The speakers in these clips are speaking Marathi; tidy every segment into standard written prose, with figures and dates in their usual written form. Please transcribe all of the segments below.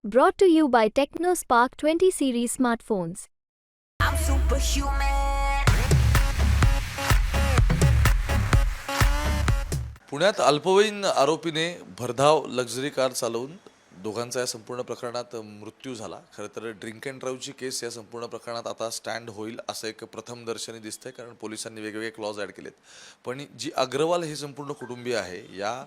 Brought to you by TechnoSpark 20 series smartphones. I'm superhuman. पुण्यात अल्पवयीन आरोपीने भरधाव लक्झरी कार चालवून दोघांचा या संपूर्ण प्रकरणात मृत्यू झाला. खरं तर ड्रिंक अँड ड्राईव्हची केस या संपूर्ण प्रकरणात आता स्टँड होईल असं एक प्रथमदर्शनी दिसतंय, कारण पोलिसांनी वेगवेगळे क्लॉज ॲड केलेत. पण जी अग्रवाल हे संपूर्ण कुटुंबीय आहे, या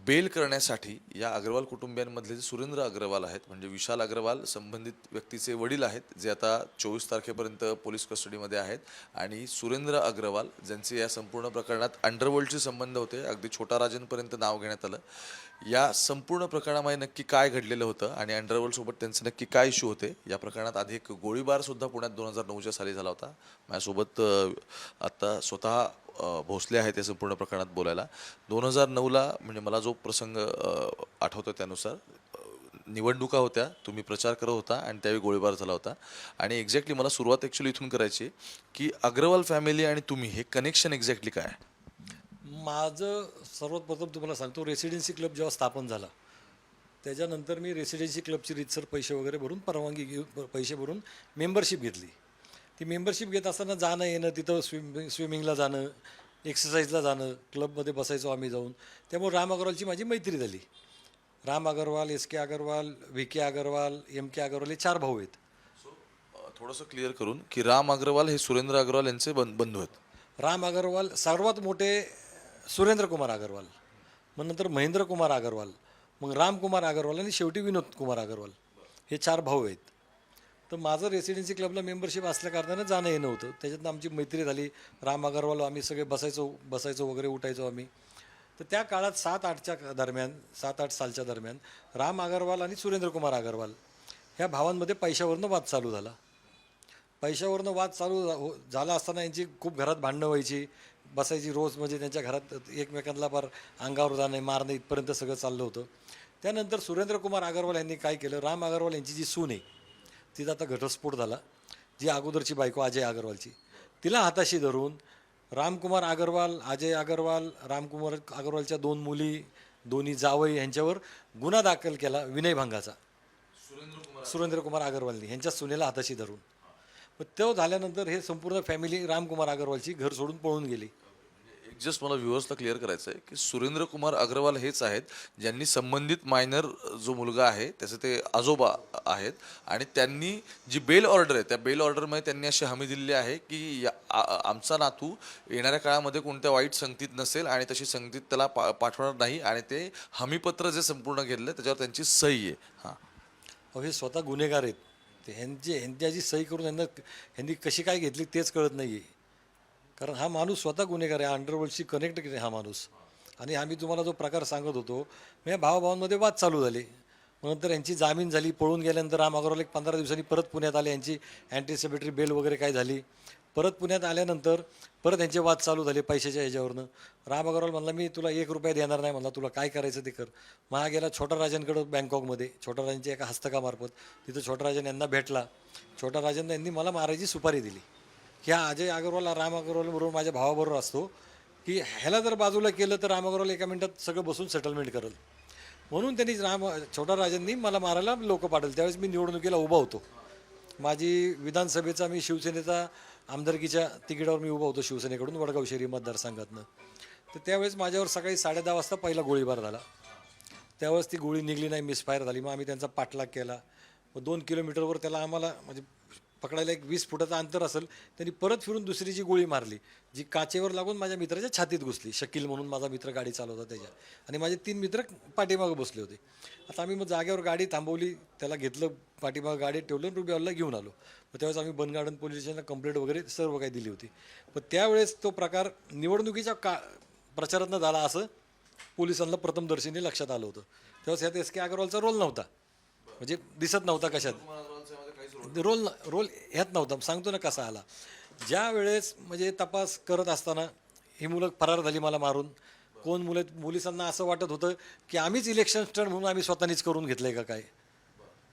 बेल करण्यासाठी या अग्रवाल कुटुंबियांमधले जे सुरेंद्र अग्रवाल आहेत, म्हणजे विशाल अग्रवाल संबंधित व्यक्तीचे वडील आहेत, जे आता 24 तारखेपर्यंत पोलीस कस्टडीमध्ये आहेत, आणि सुरेंद्र अग्रवाल ज्यांचे या संपूर्ण प्रकरणात अंडरवर्ल्डशी संबंध होते, अगदी छोटा राजनपर्यंत नाव घेण्यात आलं. या संपूर्ण प्रकरणामध्ये नक्की काय घडलेलं होतं आणि अंडरवर्ल्डसोबत त्यांचे नक्की काय इश्यू होते, या प्रकरणात आधी एक गोळीबारसुद्धा पुण्यात 2009च्या साली झाला होता. माझ्यासोबत आत्ता स्वतः भोसले आहेत या संपूर्ण प्रकरणात बोलायला. 2009ला म्हणजे मला जो प्रसंग आठवतो त्यानुसार निवडणुका होत्या, तुम्ही प्रचार करत होता आणि त्यावेळी गोळीबार झाला होता. आणि एक्झॅक्टली मला सुरुवात ॲक्च्युली इथून करायची की अग्रवाल फॅमिली आणि तुम्ही हे कनेक्शन एक्झॅक्टली काय आहे? माझं सर्वात प्रथम तुम्हाला सांगतो, रेसिडेन्सी क्लब जेव्हा स्थापन झाला त्याच्यानंतर मी रेसिडेन्सी क्लबची रीतसर पैसे वगैरे भरून परवानगी पैसे भरून मेंबरशिप घेतली. ती मेंबरशिप घेत असताना जाणं येणं, तिथं स्विमिंगला जाणं, एक्सरसाइजला जाणं, क्लबमध्ये बसायचो आम्ही जाऊन. त्यामुळे राम अग्रवालची माझी मैत्री झाली. Ram Agarwal, S K Agarwal, V K Agarwal, M K Agarwal हे 4 भाऊ आहेत. थोडंसं क्लिअर करून की राम अग्रवाल हे सुरेंद्र अग्रवाल यांचे बंधू आहेत. राम अग्रवाल सर्वात मोठे सुरेंद्र कुमार अग्रवाल, मग नंतर महेंद्र कुमार अग्रवाल, मग रामकुमार अग्रवाल आणि शेवटी विनोद कुमार अग्रवाल, हे 4 भाऊ आहेत. तर माझं रेसिडेन्सी क्लबला मेंबरशिप असल्या कारणानं जाणं येणं होतं. त्याच्यातनं आमची मैत्री झाली. राम अग्रवाल आम्ही सगळे बसायचो वगैरे, उठायचो आम्ही. तर त्या काळात 7-8 सालच्या दरम्यान राम अग्रवाल आणि सुरेंद्र कुमार अग्रवाल ह्या भावांमध्ये पैशावरनं वाद चालू झाला. पैशावरनं वाद झाला असताना यांची खूप घरात भांडणं व्हायची, बसायची रोज, म्हणजे त्यांच्या घरात एकमेकांना फार अंगावर जाणं मारणं इथपर्यंत सगळं चाललं होतं. त्यानंतर सुरेंद्र कुमार अग्रवाल यांनी काय केलं, राम अग्रवाल यांची जी सून आहे तिचा आता घटस्फोट झाला, जी अगोदरची बायको अजय अग्रवालची, तिला हाताशी धरून रामकुमार अग्रवाल, अजय अग्रवाल, रामकुमार अग्रवालच्या 2 मुली, दोन्ही जावई यांच्यावर गुन्हा दाखल केला विनयभंगाचा, सुरेंद्र कुमार अग्रवालनी यांच्या सुनेला हाताशी धरून. मग तो झाल्यानंतर हे संपूर्ण फॅमिली रामकुमार अग्रवालची घर सोडून पळून गेली. जस्ट मला व्ह्युअर्सला क्लिअर करायचं आहे की सुरेंद्र कुमार अग्रवाल हेच आहेत ज्यांनी संबंधित मायनर जो मुलगा आहे त्याचे ते आजोबा आहेत, आणि त्यांनी जी बेल ऑर्डर आहे त्या बेल ऑर्डरमध्ये त्यांनी अशी हमी दिलेली आहे की आमचा नातू येणाऱ्या काळामध्ये कोणत्या वाईट संगतीत नसेल आणि तशी संगतीत त्याला पाठवणार नाही, आणि ते हमीपत्र जे संपूर्ण घेतलं त्याच्यावर त्यांची सही आहे. हां, हे स्वतः गुन्हेगार आहेत. ते ह्यांची जी सही करून ह्यांनी कशी काय घेतली तेच कळत नाही आहे. कारण हा माणूस स्वतः गुन्हेगार आहे, अंडरवर्ल्डशी कनेक्ट केले हा माणूस. आणि आम्ही तुम्हाला जो प्रकार सांगत होतो, म्हणजे भावाभावांमध्ये वाद चालू झाले. मग नंतर यांची जामीन झाली. पळून गेल्यानंतर राम अग्रवाल 15 दिवसांनी परत पुण्यात आले. यांची अँटीसिपेटरी बेल वगैरे काय झाली. परत पुण्यात आल्यानंतर परत यांचे वाद चालू झाले पैशाच्या ह्याच्यावरनं. राम अग्रवाल म्हणला, मी तुला 1 रुपया देणार नाही, म्हणला तुला काय करायचं ते कर. मग हा गेला छोटा राजांकडं बँकॉकमध्ये, छोटा राजांच्या एका हस्तकामार्फत. तिथं छोटा राजन यांना भेटला. छोटा राजन यांनी मला मारायची सुपारी दिली. ह्या अजय अग्रवाल राम अग्रवाल बरोबर माझ्या भावाबरोबर असतो की ह्याला जर बाजूला केलं तर राम अग्रवाल 1 मिनिटात सगळं बसून सेटलमेंट करेल. म्हणून त्यांनी छोटा राजांनी मला मारायला लोक पाठवले. त्यावेळेस मी निवडणुकीला उभा होतो. माझी विधानसभेचा मी शिवसेनेचा आमदारकीच्या तिकिटावर मी उभा होतो शिवसेनेकडून, वडगाव शहरी मतदारसंघातनं. तर त्यावेळेस माझ्यावर सकाळी 10:30 वाजता पहिला गोळीबार झाला. त्यावेळेस ती गोळी निघली नाही, मिसफायर झाली. मग आम्ही त्यांचा पाठलाग केला. मग 2 किलोमीटरवर त्याला आम्हाला म्हणजे पकडायला एक 20 फुटाचं अंतर असेल, त्यांनी परत फिरून दुसरी जी गोळी मारली, जी काचेवर लागून माझ्या मित्राच्या छातीत घुसली. शकील म्हणून माझा मित्र गाडी चालवता त्याच्या, आणि माझे 3 मित्र पाठीमागं बसले होते. आता आम्ही मग जागेवर गाडी थांबवली, त्याला घेतलं, पाठीमागं गाडीत ठेवलं, रुबियाला घेऊन आलो. मग त्यावेळेस आम्ही बन गार्डन पोलीस स्टेशनला कंप्लेंट वगैरे सर्व काही दिली होती. पण त्यावेळेस तो प्रकार निवडणुकीच्या प्रचारातनं झाला असं पोलिसांना प्रथमदर्शनी लक्षात आलं होतं. त्यावेळेस ह्यात एस के अग्रवालचा रोल नव्हता, म्हणजे दिसत नव्हता कशात रोल ह्यात नव्हता. सांगतो ना कसा आला. ज्या वेळेस म्हणजे तपास करत असताना ही मुलं फरार झाली मला मारून. कोण मुलं, पोलिसांना असं वाटत होतं की आम्हीच इलेक्शन स्टंट म्हणून आम्ही स्वतःनीच करून घेतलं आहे का काय.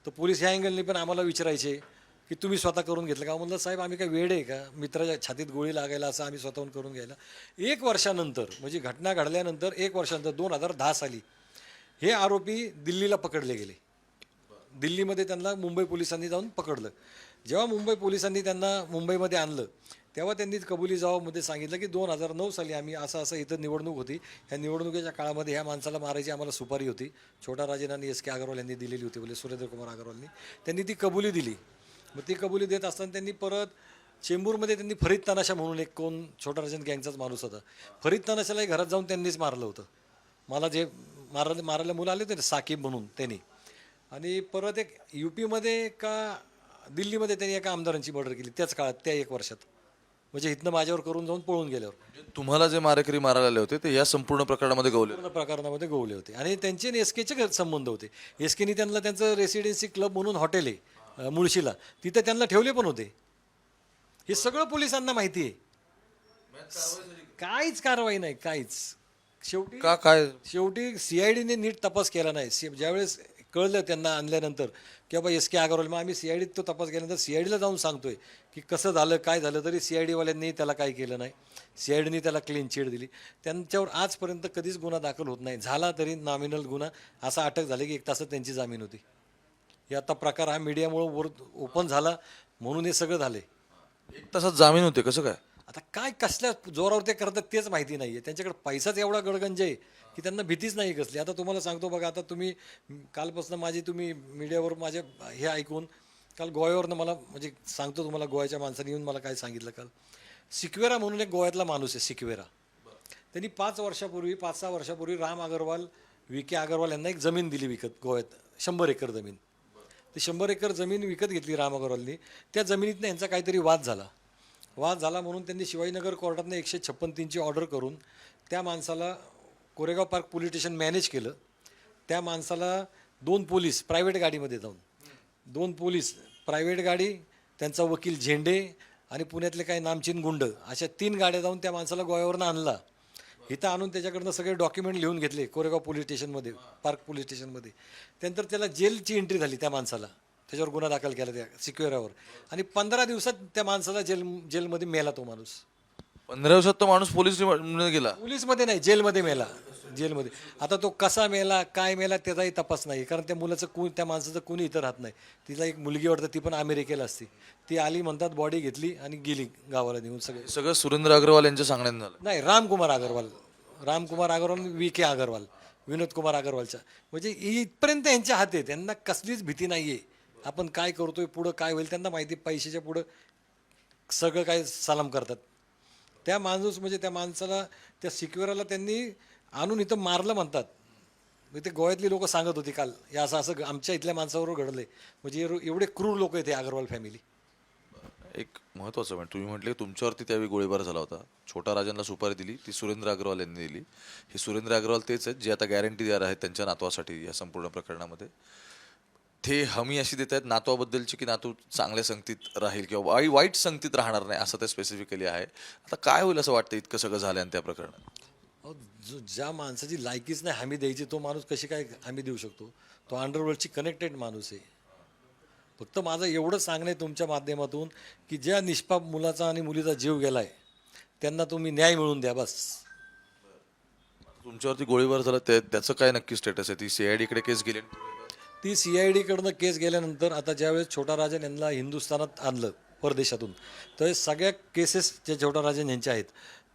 तर पोलीस ह्या अँगलने पण आम्हाला विचारायचे की तुम्ही स्वतः करून घेतलं का. म्हणलं साहेब आम्ही काय वेड आहे का, मित्राच्या छातीत गोळी लागायला असं आम्ही स्वतःहून करून घ्यायला. 1 वर्षानंतर म्हणजे घटना घडल्यानंतर 1 वर्षानंतर 2010 साली हे आरोपी दिल्लीला पकडले गेले. दिल्लीमध्ये त्यांना मुंबई पोलिसांनी जाऊन पकडलं. जेव्हा मुंबई पोलिसांनी त्यांना मुंबईमध्ये आणलं तेव्हा त्यांनी कबुली जबाबमध्ये सांगितलं की 2009 साली आम्ही असं इथं निवडणूक होती, ह्या निवडणुकीच्या काळामध्ये ह्या माणसाला मारायची आम्हाला सुपारी होती, छोटा राजन आणि एस के अग्रवाल यांनी दिलेली होती, बोले सुरेंद्रकुमार अग्रवालनी. त्यांनी ती कबुली दिली. मग ती कबुली देत असताना त्यांनी परत चेंबूरमध्ये त्यांनी फरीद तनाशा म्हणून एक कोण छोटा राजन गँगचाच माणूस होता, फरीद तनाशालाही घरात जाऊन त्यांनीच मारलं होतं. मला जे मारायला मुलं आले होते ना साकीब म्हणून त्यांनी. आणि परत एक UP-मध्ये का दिल्लीमध्ये त्यांनी एका आमदारांची मर्डर केली त्याच काळात, त्या 1 वर्षात. म्हणजे इथनं माझ्यावर करून जाऊन पळून गेल्यावर. म्हणजे तुम्हाला जे मारेकरी मारायला आले होते ते या संपूर्ण प्रकरणामध्ये गवले. पूर्ण प्रकरणामध्ये गोवले होते आणि त्यांचे SKचे संबंध होते. SKनी त्यांना त्यांचं रेसिडेन्सी क्लब म्हणून हॉटेल आहे मुळशीला, तिथे त्यांना ठेवले पण होते. हे सगळं पोलिसांना माहिती आहे. काहीच कारवाई नाही, काहीच. शेवटी CIDने नीट तपास केला नाही. ज्यावेळेस कळलं त्यांना आणल्यानंतर की बाबा SK अग्रवाल, मग आम्ही CIDत तो तपास केल्यानंतर CIDला जाऊन सांगतोय की कसं झालं काय झालं, तरी CIDवाल्यांनी त्याला काय केलं नाही. CIDने त्याला क्लीन चिट दिली. त्यांच्यावर आजपर्यंत कधीच गुन्हा दाखल होत नाही. झाला तरी नॉमिनल गुन्हा, असा अटक झाली की 1 तासात त्यांची जामीन होती. हे आता प्रकार हा मीडियामुळे वर ओपन झाला म्हणून हे सगळं झाले. 1 तासात जामीन होते कसं काय? आता काय कसल्या जोरावर ते करतात तेच माहिती नाही आहे. त्यांच्याकडे पैसाच एवढा गडगंज आहे की त्यांना भीतीच नाही कसली. आता तुम्हाला सांगतो बघा, आता तुम्ही कालपासून तुम्ही मीडियावर माझे हे ऐकून, काल गोव्यावरनं मला म्हणजे सांगतो तुम्हाला, गोव्याच्या माणसाने येऊन मला काय सांगितलं काल. सिक्वेरा म्हणून एक गोव्यातला माणूस आहे सिक्वेरा. त्यांनी 5-6 वर्षापूर्वी राम अग्रवाल, VK अग्रवाल यांना एक जमीन दिली विकत गोव्यात, 100 एकर जमीन. ती 100 एकर जमीन विकत घेतली राम अग्रवालनी. त्या जमिनीतनं यांचा काहीतरी वाद झाला म्हणून त्यांनी शिवाजीनगर कोर्टातनं 156(3) ऑर्डर करून त्या माणसाला Koregaon park police station manage केलं. त्या माणसाला 2 पोलीस प्रायव्हेट गाडीमध्ये जाऊन, 2 पोलीस प्रायव्हेट गाडी, त्यांचा वकील झेंडे आणि पुण्यातले काही नामचीन गुंड, अशा 3 गाड्या जाऊन त्या माणसाला गोव्यावरनं आणला. इथं आणून त्याच्याकडनं सगळे डॉक्युमेंट लिहून घेतले कोरेगाव पोलीस स्टेशनमध्ये, पार्क पोलीस स्टेशनमध्ये. त्यानंतर त्याला जेलची एंट्री झाली त्या माणसाला, त्याच्यावर गुन्हा दाखल केला त्या सिक्वेरावर. आणि 15 दिवसात त्या माणसाला जेलमध्ये मेला तो माणूस. 15 दिवसात तो माणूस पोलिसमध्ये गेला? पोलीसमध्ये नाही, जेलमध्ये मेला, जेलमध्ये. आता तो कसा मेला काय मेला त्याचाही तपास नाही, कारण त्या मुलाचं त्या माणसाचं कोणी इथं राहत नाही. तिला एक मुलगी वाटतं, ती पण अमेरिकेला असते. ती आली म्हणतात, बॉडी घेतली आणि गेली गावाला नेऊन. सगळं सुरेंद्र अग्रवाल यांच्या सांगण्यात झालं? नाही, रामकुमार अग्रवाल, VK अग्रवाल, विनोद कुमार अग्रवालच्या. म्हणजे इथपर्यंत यांच्या हात आहे, त्यांना कसलीच भीती नाही आहे. आपण काय करतोय, पुढं काय होईल त्यांना माहिती. पैशाच्या पुढं सगळं काय सलाम करतात. त्या माणसाला, त्या सिक्वेराला त्यांनी आणून इथं मारलं म्हणतात. ते गोव्यातली लोक सांगत होती काल, हे असं आमच्या इथल्या माणसाबरोबर घडलंय. म्हणजे एवढे क्रूर लोक आहेत हे अग्रवाल फॅमिली. एक महत्त्वाचं म्हणजे तुम्ही म्हटले तुमच्यावरती त्यावेळी गोळीबार झाला होता, छोटा राजांना सुपारी दिली, ती सुरेंद्र अग्रवाल यांनी दिली. हे सुरेंद्र अग्रवाल तेच आहेत जे आता गॅरंटी देणार आहेत त्यांच्या नातवासाठी या संपूर्ण प्रकरणामध्ये. ते हमी अशी देत आहेत नातवाबद्दलची की नातू चांगल्या संगतीत राहील किंवा वाईट संगतीत राहणार नाही, असं ते स्पेसिफिकली आहे. आता काय होईल असं वाटतं इतकं सगळं झालं आणि त्या प्रकरणात? ज्या माणसाची लायकीच नाही हमी द्यायची, तो माणूस कशी काय हमी देऊ शकतो? तो अंडरवर्ल्डची कनेक्टेड माणूस आहे. फक्त माझं एवढं सांगणं आहे तुमच्या माध्यमातून की ज्या निष्पाप मुलाचा आणि मुलीचा जीव गेलाय त्यांना तुम्ही न्याय मिळवून द्या बस. तुमच्यावरती गोळीबार झाला त्याचं काय नक्की स्टेटस आहे? ती CIDकडे केस गेली? ती CIDकडनं केस गेल्यानंतर आता ज्यावेळेस छोटा राजन यांना हिंदुस्थानात आणलं परदेशातून, तर सगळ्या केसेस ज्या छोटा राजन यांच्या आहेत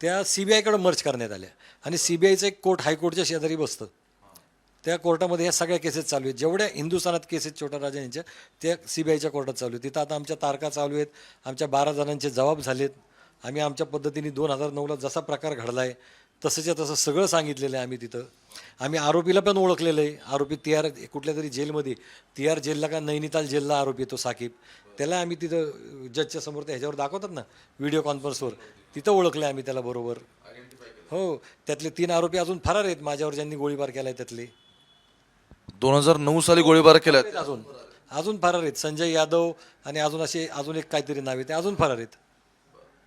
त्या CBIकडे मर्ज करण्यात आल्या. आणि CBIचं एक कोर्ट हायकोर्टच्या शेजारी बसतं, त्या कोर्टामध्ये ह्या सगळ्या केसेस चालू आहेत. जेवढ्या हिंदुस्थानात केसेस छोटा राजन यांच्या त्या CBIच्या कोर्टात चालू आहेत. तिथं आता आमच्या तारखा चालू आहेत, आमच्या 12 जणांचे जबाब झालेत. आम्ही आमच्या पद्धतीने 2009ला जसा प्रकार घडला आहे तसंच्या तसं सगळं सांगितलेलं आहे आम्ही तिथं. आम्ही आरोपीला पण ओळखलेलं आहे. आरोपी कुठल्या तरी जेलमध्ये, TR जेलला का नैनिताल जेलला आरोपी येतो साकीब, त्याला आम्ही तिथं जजच्या समोर त्या ह्याच्यावर दाखवतात ना व्हिडिओ कॉन्फरन्सवर, तिथं ओळखलं आहे आम्ही त्याला बरोबर. हो, त्यातले 3 आरोपी अजून फरार आहेत माझ्यावर ज्यांनी गोळीबार केला आहे त्यातले. 2009 साली गोळीबार केला? अजून फरार आहेत. संजय यादव आणि अजून एक काहीतरी नाव आहे, ते अजून फरार आहेत.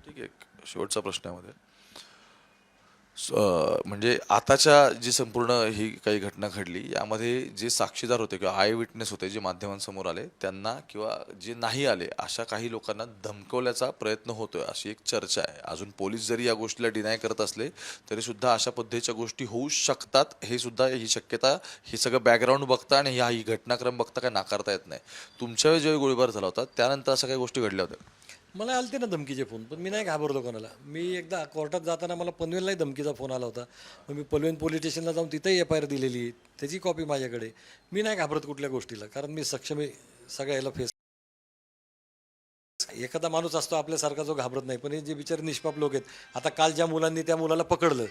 ठीक आहे. शेवटचा प्रश्न आहे मध्ये, म्हणजे आताच्या जी संपूर्ण ही काही घटना घडली यामध्ये जे साक्षीदार होते किंवा आय विटनेस होते जे माध्यमांसमोर आले त्यांना किंवा जे नाही आले अशा काही लोकांना धमकवल्याचा प्रयत्न होतोय अशी एक चर्चा आहे. अजून पोलीस जरी या गोष्टीला डिनाय करत असले तरी सुद्धा अशा पद्धतीच्या गोष्टी होऊ शकतात हे सुद्धा ही शक्यता हे सगळं बॅकग्राऊंड बघता आणि ही घटनाक्रम बघता काय नाकारता येत नाही. तुमच्या वेळी जेव्हा गोळीबार झाला होता त्यानंतर अशा काही गोष्टी घडल्या होत्या? मला आलते ना धमकीचे फोन, पण मी नाही घाबरलो कोणाला. मी एकदा कोर्टात जाताना मला पनवेललाही धमकीचा फोन आला होता. मग मी पनवेल पोलीस स्टेशनला जाऊन तिथेही FIR दिलेली आहे, त्याची कॉपी माझ्याकडे. मी नाही घाबरत कुठल्या गोष्टीला, कारण मी सक्षम आहे सगळ्या याला फेस. एखादा माणूस असतो आपल्यासारखा जो घाबरत नाही, पण हे जे बिचारे निष्पाप लोक आहेत, आता काल ज्या मुलांनी त्या मुलाला पकडलं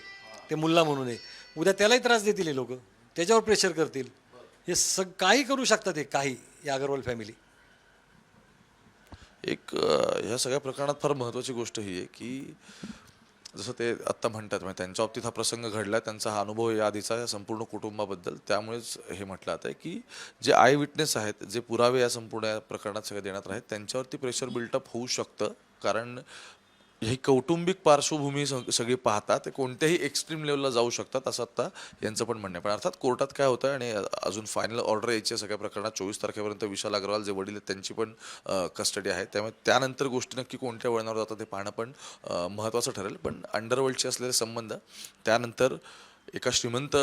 ते मुल्ला म्हणून आहे, उद्या त्यालाही त्रास देतील हे लोक, त्याच्यावर प्रेशर करतील. हे काही करू शकतात हे काही, या अगरवाल फॅमिली. एक ह्या सगळ्या प्रकरणात फार महत्त्वाची गोष्ट ही आहे की जसं ते आत्ता म्हणतात म्हणजे त्यांच्या बाबतीत हा प्रसंग घडला, त्यांचा हा अनुभव या आधीचा या संपूर्ण कुटुंबाबद्दल, त्यामुळेच हे म्हटलं जातं की जे आय विटनेस आहेत, जे पुरावे या संपूर्ण या प्रकरणात सगळे देण्यात आहेत त्यांच्यावरती प्रेशर बिल्टअप होऊ शकतं. कारण ही कौटुंबिक पार्श्वभूमी सगळी पाहता ते कोणत्याही एक्स्ट्रीम लेवलला जाऊ शकतात असं आत्ता यांचं पण म्हणणं आहे. पण अर्थात कोर्टात काय होतं आणि अजून फायनल ऑर्डर यायची सगळ्या प्रकरणात 24 तारखेपर्यंत विशाल अग्रवाल जे वडील आहेत त्यांची पण कस्टडी आहे. त्यामुळे त्यानंतर गोष्टी नक्की कोणत्या वळणावर जातात ते पाहणं पण महत्त्वाचं ठरेल. पण अंडरवर्ल्डचे असलेले संबंध, त्यानंतर एका श्रीमंत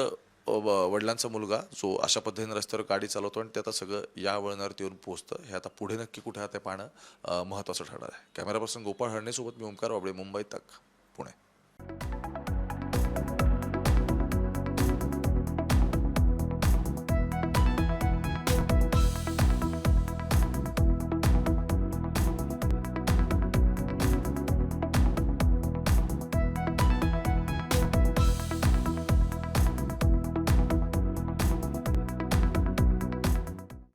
वडिलांचा मुलगा जो अशा पद्धतीने रस्त्यावर गाडी चालवतो आणि ते आता सगळं या वळणावरती येऊन पोहोचतं, हे आता पुढे नक्की कुठे आहे ते पाहणं महत्त्वाचं ठरणार आहे. कॅमेरा पर्सन गोपाळ हरणेसोबत मी ओंकार वाबळे, मुंबई तक, पुणे.